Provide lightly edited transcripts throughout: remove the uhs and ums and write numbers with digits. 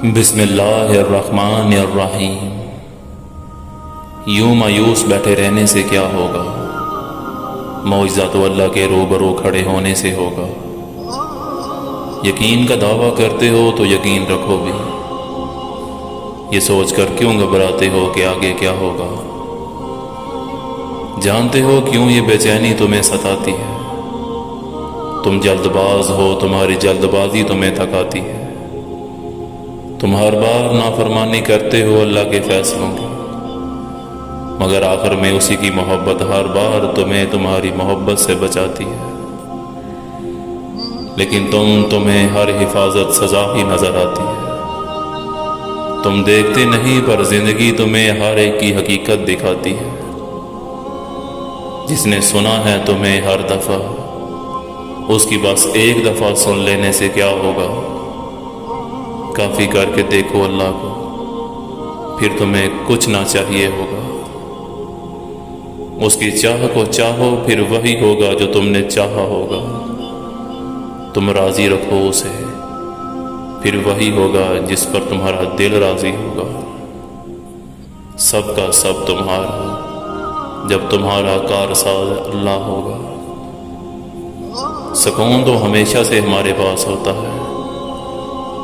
بسم اللہ الرحمن الرحیم۔ یوں مایوس بیٹھے رہنے سے کیا ہوگا، معجزہ تو اللہ کے روبرو کھڑے ہونے سے ہوگا۔ یقین کا دعویٰ کرتے ہو تو یقین رکھو بھی، یہ سوچ کر کیوں گھبراتے ہو کہ آگے کیا ہوگا۔ جانتے ہو کیوں یہ بے چینی تمہیں ستاتی ہے، تم جلد باز ہو، تمہاری جلد بازی تمہیں تھکاتی ہے۔ تم ہر بار نافرمانی کرتے ہو اللہ کے فیصلوں کی، مگر آخر میں اسی کی محبت ہر بار تمہیں تمہاری محبت سے بچاتی ہے۔ لیکن تمہیں ہر حفاظت سزا ہی نظر آتی ہے۔ تم دیکھتے نہیں پر زندگی تمہیں ہر ایک کی حقیقت دکھاتی ہے۔ جس نے سنا ہے تمہیں ہر دفعہ، اس کی بس ایک دفعہ سن لینے سے کیا ہوگا۔ کافی کر کے دیکھو اللہ کو، پھر تمہیں کچھ نہ چاہیے ہوگا۔ اس کی چاہ کو چاہو، پھر وہی ہوگا جو تم نے چاہا ہوگا۔ تم راضی رکھو اسے، پھر وہی ہوگا جس پر تمہارا دل راضی ہوگا۔ سب کا سب تمہارا، جب تمہارا کارساز اللہ ہوگا۔ سکون تو ہمیشہ سے ہمارے پاس ہوتا ہے،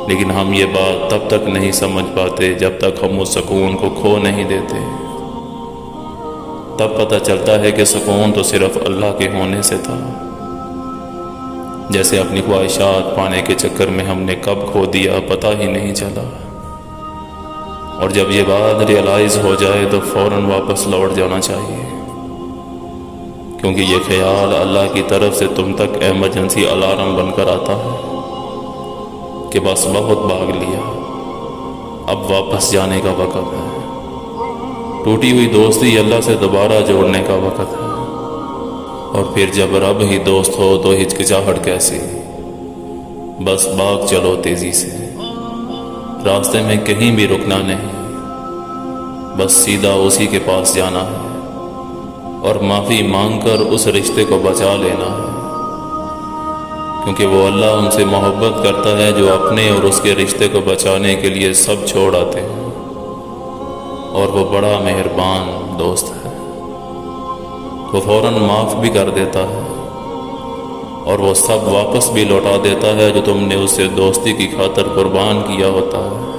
لیکن ہم یہ بات تب تک نہیں سمجھ پاتے جب تک ہم اس سکون کو کھو نہیں دیتے۔ تب پتہ چلتا ہے کہ سکون تو صرف اللہ کے ہونے سے تھا۔ جیسے اپنی خواہشات پانے کے چکر میں ہم نے کب کھو دیا پتہ ہی نہیں چلا، اور جب یہ بات ریئلائز ہو جائے تو فوراً واپس لوٹ جانا چاہیے، کیونکہ یہ خیال اللہ کی طرف سے تم تک ایمرجنسی الارم بن کر آتا ہے کہ بس بہت بھاگ لیا، اب واپس جانے کا وقت ہے۔ ٹوٹی ہوئی دوستی اللہ سے دوبارہ جوڑنے کا وقت ہے، اور پھر جب رب ہی دوست ہو تو ہچکچاہٹ کیسی، بس بھاگ چلو تیزی سے، راستے میں کہیں بھی رکنا نہیں، بس سیدھا اسی کے پاس جانا ہے اور معافی مانگ کر اس رشتے کو بچا لینا ہے، کیونکہ وہ اللہ ان سے محبت کرتا ہے جو اپنے اور اس کے رشتے کو بچانے کے لیے سب چھوڑ آتے ہیں، اور وہ بڑا مہربان دوست ہے۔ وہ فوراً معاف بھی کر دیتا ہے، اور وہ سب واپس بھی لوٹا دیتا ہے جو تم نے اس سے دوستی کی خاطر قربان کیا ہوتا ہے۔